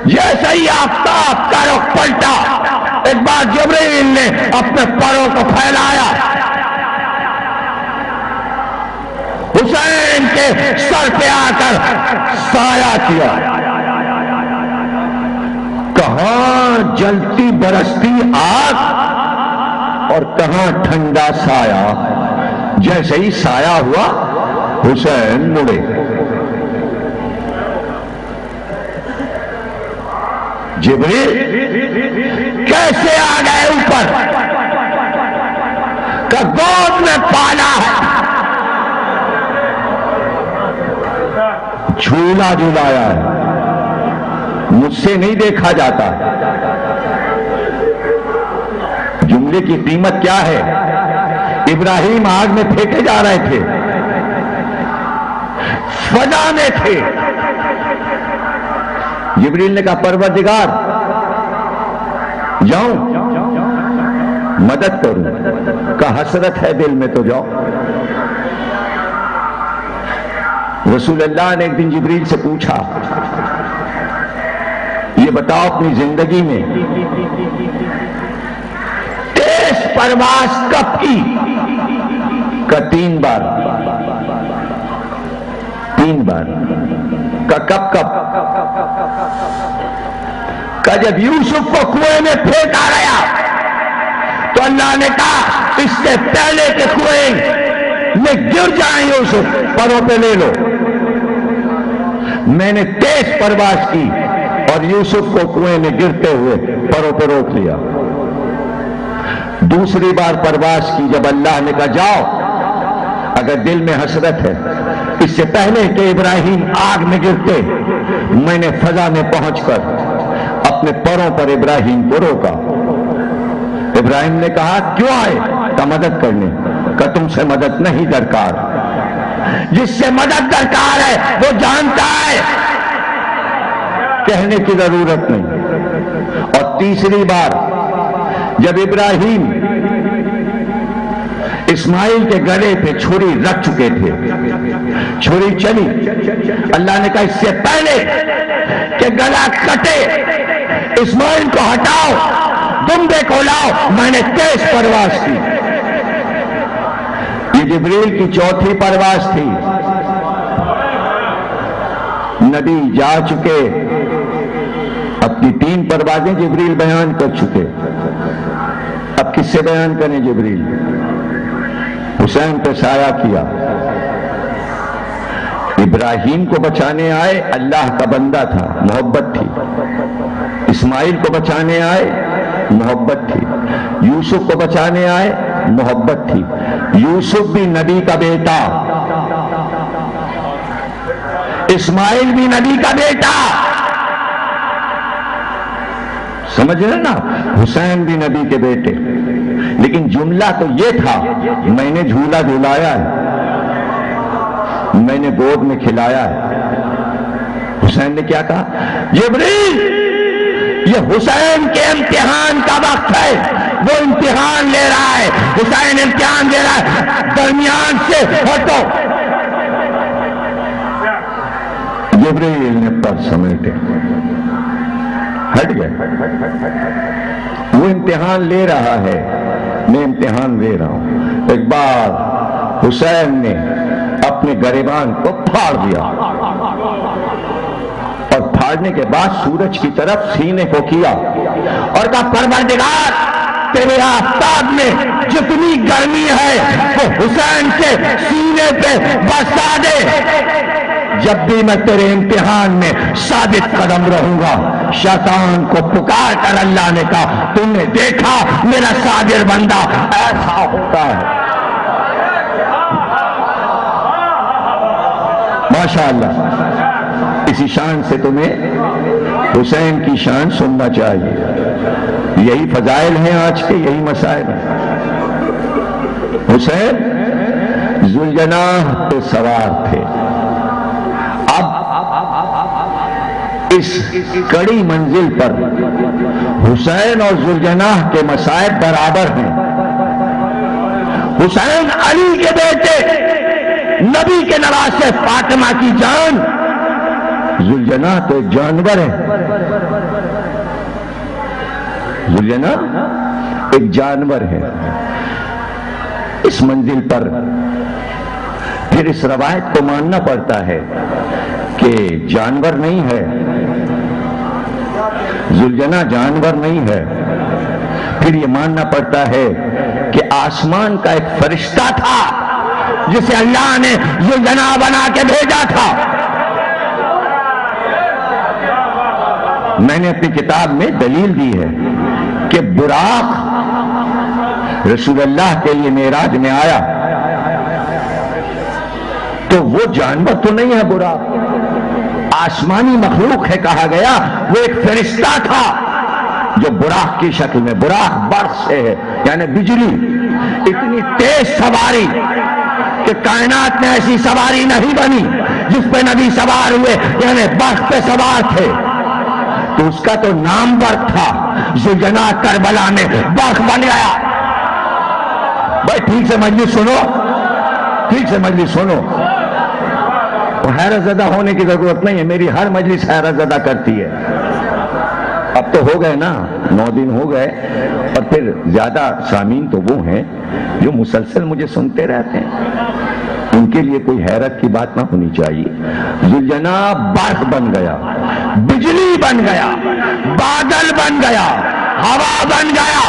جیسے ہی آفتاب کا رخ پلٹا، ایک بار جبرائیل نے اپنے پروں کو پھیلایا، حسین کے سر پہ آ کر سایہ کیا۔ کہاں جلتی برستی آگ اور کہاں ٹھنڈا سایہ۔ جیسے ہی سایہ ہوا حسین مڑے۔ جبریل کیسے آ گئے اوپر؟ کہ گود میں پالا ہے، جھولا جھولایا ہے، مجھ سے نہیں دیکھا جاتا۔ جملے کی قیمت کیا ہے؟ ابراہیم آگ میں پھینکے جا رہے تھے، فضا میں تھے۔ جبریل نے کہا پروردگار جاؤں مدد کروں؟ کہا حسرت ہے دل میں تو جاؤ۔ رسول اللہ نے ایک دن جبریل سے پوچھا، یہ بتاؤ اپنی زندگی میں تیز پرواز کب کی؟ کہ 3 بار۔ 3 بار۔ کہ کب کب؟ کہ جب یوسف کو کنویں میں پھینکا گیا تو اللہ نے کہا اس سے پہلے کہ کنویں میں گر جائیں یوسف، پروں پہ لے لو۔ میں نے تیز پرواز کی اور یوسف کو کنویں میں گرتے ہوئے پروں پہ روک لیا۔ دوسری بار پرواز کی جب اللہ نے کہا جاؤ، اگر دل میں حسرت ہے، اس سے پہلے کہ ابراہیم آگ میں گرتے میں نے فضا میں پہنچ کر اپنے پروں پر ابراہیم کو روکا۔ ابراہیم نے کہا کیوں آئے؟ کہ مدد کرنے۔ کہ تم سے مدد نہیں درکار، جس سے مدد درکار ہے وہ جانتا ہے، کہنے کی ضرورت نہیں۔ اور تیسری بار جب ابراہیم اسماعیل کے گلے پہ چھری رکھ چکے تھے، چھری چلی، اللہ نے کہا اس سے پہلے کہ گلا کٹے اسماعیل کو ہٹاؤ، دمبے کو لاؤ، میں نے تیز پرواز کی۔ یہ جبریل کی چوتھی پرواز تھی۔ نبی جا چکے، اپنی 3 پروازیں جبریل بیان کر چکے، اب کس سے بیان کریں؟ جبریل حسین پہ سایہ کیا۔ ابراہیم کو بچانے آئے، اللہ کا بندہ تھا، محبت تھی۔ اسماعیل کو بچانے آئے، محبت تھی۔ یوسف کو بچانے آئے، محبت تھی۔ یوسف بھی نبی کا بیٹا، اسماعیل بھی نبی کا بیٹا، سمجھ رہے نا؟ حسین بھی نبی کے بیٹے۔ لیکن جملہ تو یہ تھا میں نے جھولا جھولایا ہے، میں نے گود میں کھلایا ہے۔ حسین نے کیا کہا؟ جبریل یہ حسین کے امتحان کا وقت ہے، وہ امتحان لے رہا ہے، حسین امتحان دے رہا ہے، درمیان سے ہٹو۔ جبریل نے پر سمیٹے، ہٹ گئے۔ وہ امتحان لے رہا ہے، میں امتحان لے رہا ہوں۔ ایک بار حسین نے اپنے گریبان کو پھاڑ دیا اور پھاڑنے کے بعد سورج کی طرف سینے کو کیا اور کہا پروردگار تیرے آفتاب میں جتنی گرمی ہے وہ حسین کے سینے پہ برسا دے، جب بھی میں تیرے امتحان میں ثابت قدم رہوں گا۔ شیطان کو پکار کر اللہ نے کہا تم نے دیکھا میرا صابر بندہ ایسا ہوتا ہے۔ ماشاءاللہ، اسی شان سے تمہیں حسین کی شان سننا چاہیے۔ یہی فضائل ہیں آج کے، یہی مسائل ہیں۔ حسین ذوالجناح پہ سوار تھے۔ اس کڑی منزل پر حسین اور ذوالجناح کے مصائب برابر ہیں۔ حسین علی کے بیٹے، نبی کے نواسے فاطمہ کی جان، ذوالجناح تو ایک جانور ہے، ذوالجناح ایک جانور ہے۔ اس منزل پر پھر اس روایت کو ماننا پڑتا ہے کہ جانور نہیں ہے، ذوالجناح جانور نہیں ہے۔ پھر یہ ماننا پڑتا ہے کہ آسمان کا ایک فرشتہ تھا جسے اللہ نے ذوالجناح بنا کے بھیجا تھا۔ میں نے اپنی کتاب میں دلیل دی ہے کہ براق رسول اللہ کے لیے معراج میں آیا تو وہ جانور تو نہیں ہے، براق آسمانی مخلوق ہے کہا گیا، وہ ایک فرشتہ تھا جو براق کی شکل میں، براق برق سے ہے یعنی بجلی، اتنی تیز سواری کہ کائنات میں ایسی سواری نہیں بنی جس پہ نبی سوار ہوئے، یعنی برق پہ سوار تھے۔ تو اس کا تو نام برق تھا، ذوالجناح کربلا میں برق بن گیا۔ بھائی ٹھیک سے مجلس سنو، ٹھیک سے مجلس سنو، حیرت زدہ ہونے کی ضرورت نہیں ہے، میری ہر مجلس حیرت زدہ کرتی ہے۔ اب تو ہو گئے نا، 9 دن ہو گئے، اور پھر زیادہ سامعین تو وہ ہیں جو مسلسل مجھے سنتے رہتے ہیں، ان کے لیے کوئی حیرت کی بات نہ ہونی چاہیے۔ ذوالجناح برق بن گیا، بجلی بن گیا، بادل بن گیا، ہوا بن گیا،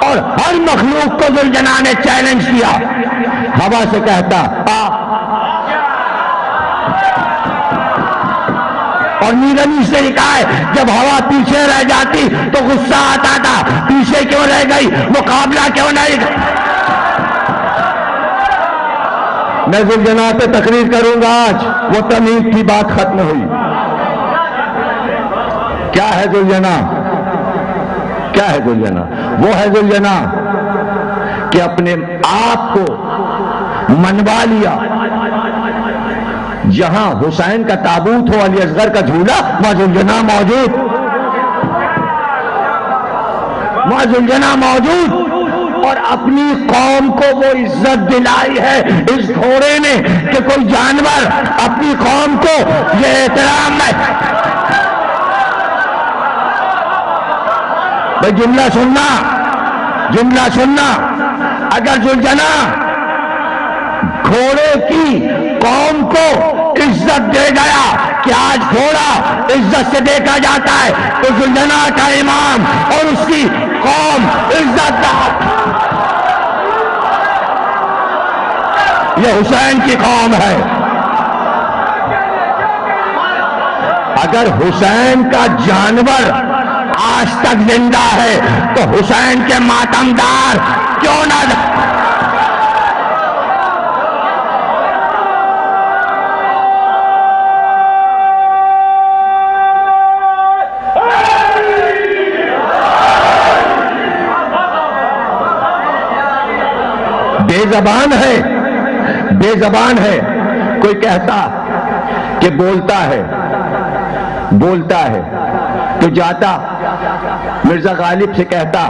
اور ہر مخلوق کو ذوالجناح نے چیلنج کیا۔ ہوا سے کہتا اور نیرنیش نے کہا ہے جب ہوا پیچھے رہ جاتی تو غصہ آتا تھا، پیچھے کیوں رہ گئی، مقابلہ کیوں نہیں۔ میں ذوالجناح پہ تقریر کروں گا آج، وہ تمیز کی بات ختم ہوئی۔ کیا ہے ذوالجناح؟ کیا ہے ذوالجناح؟ وہ ہے ذوالجناح کہ اپنے آپ کو منوا لیا، جہاں حسین کا تابوت ہو، علی اصغر کا جھولا، وہاں ذوالجناح موجود، وہاں ذوالجناح موجود، اور اپنی قوم کو وہ عزت دلائی ہے اس گھوڑے نے کہ کوئی جانور اپنی قوم کو یہ احترام ہے۔ بھائی جملہ سننا، جملہ سننا، اگر ذوالجناح گھوڑے کی قوم کو عزت دے گیا کہ آج گھوڑا عزت سے دیکھا جاتا ہے، تو ذوالجناح کا امام اور اس کی قوم عزت دار، یہ حسین کی قوم ہے۔ اگر حسین کا جانور آج تک زندہ ہے تو حسین کے ماتمدار کیوں نہ بے زبان ہے، بے زبان ہے۔ کوئی کہتا کہ بولتا ہے، بولتا ہے تو جاتا مرزا غالب سے کہتا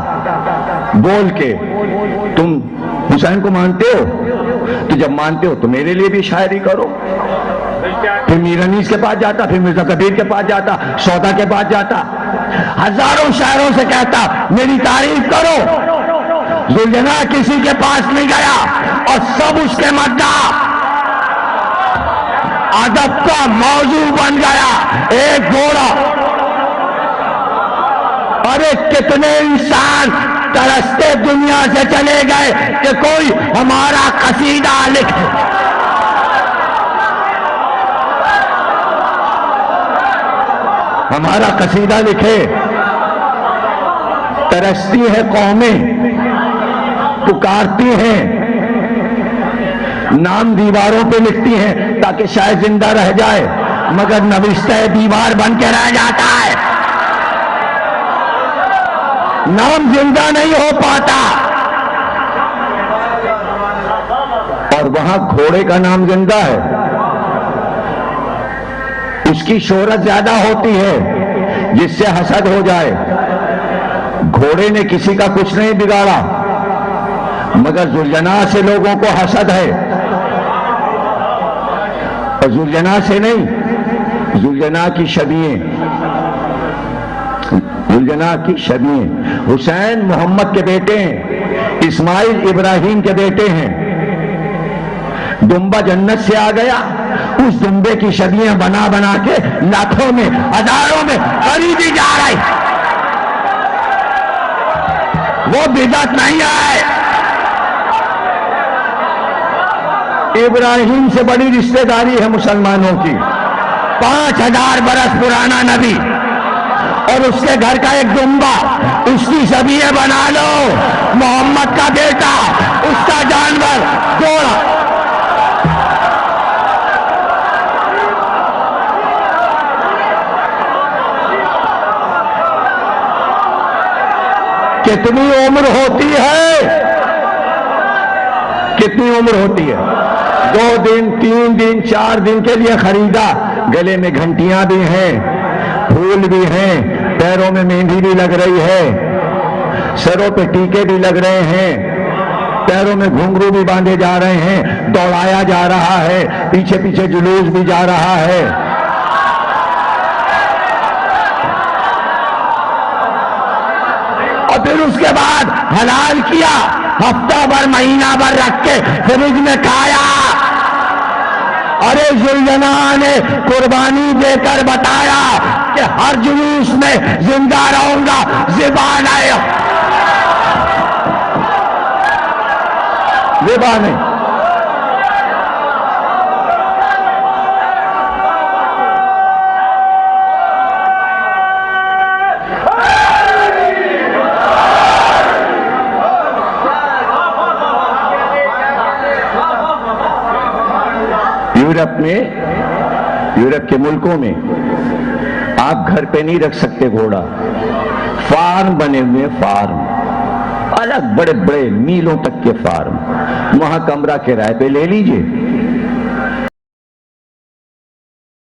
بول کے تم حسین کو مانتے ہو، تو جب مانتے ہو تو میرے لیے بھی شاعری کرو۔ پھر میر انیس کے پاس جاتا، پھر مرزا کبیر کے پاس جاتا، سودا کے پاس جاتا، ہزاروں شاعروں سے کہتا میری تعریف کرو۔ ذوالجناح کسی کے پاس نہیں گیا اور سب اس کے مداح، ادب کا موضوع بن گیا ایک گھوڑا۔ ارے کتنے انسان ترستے دنیا سے چلے گئے کہ کوئی ہمارا قصیدہ لکھے، ہمارا قصیدہ لکھے۔ ترستی ہے قومیں، پکارتی ہیں، نام دیواروں پہ لکھتی ہیں تاکہ شاید زندہ رہ جائے، مگر نوشتہ دیوار بن کے رہ جاتا ہے، نام زندہ نہیں ہو پاتا۔ اور وہاں گھوڑے کا نام زندہ ہے، اس کی شہرت زیادہ ہوتی ہے جس سے حسد ہو جائے۔ گھوڑے نے کسی کا کچھ نہیں بگاڑا، مگر ذوالجناح سے لوگوں کو حسد ہے۔ اور ذوالجناح سے نہیں، ذوالجناح کی شبیہیں، ذوالجناح کی شبیہیں۔ حسین محمد کے بیٹے ہیں، اسماعیل ابراہیم کے بیٹے ہیں۔ دمبا جنت سے آ گیا، اس دمبے کی شبیہیں بنا بنا کے لاکھوں میں ہزاروں میں خریدی جا رہی۔ وہ بدعت نہیں ہے۔ ابراہیم سے بڑی رشتہ داری ہے مسلمانوں کی، 5000 برس پرانا نبی، اور اس کے گھر کا ایک دمبا، اس کی شبیہیں بنا لو۔ محمد کا بیٹا، اس کا جانور، گھوڑا۔ کتنی عمر ہوتی ہے؟ کتنی عمر ہوتی ہے؟ 2 دن 3 دن 4 دن کے لیے خریدا، گلے میں گھنٹیاں بھی ہیں، پھول بھی ہیں، پیروں میں مہندی بھی لگ رہی ہے، سروں پہ ٹیکے بھی لگ رہے ہیں، پیروں میں گھنگرو بھی باندھے جا رہے ہیں، دوڑایا جا رہا ہے، پیچھے پیچھے جلوس بھی جا رہا ہے۔ اور پھر اس کے بعد حلال کیا، ہفتہ بھر مہینہ بھر رکھ کے فریج میں کھایا۔ ارے ذوالجناح نے قربانی دے کر بتایا کہ ہر جلوس میں زندہ رہوں گا، زبان ہے، زبان ہے۔ یورپ کے ملکوں میں آپ گھر پہ نہیں رکھ سکتے گھوڑا، فارم بنے ہوئے، فارم الگ، بڑے بڑے میلوں تک کے فارم، وہاں کمرہ کرائے پہ لے لیجئے،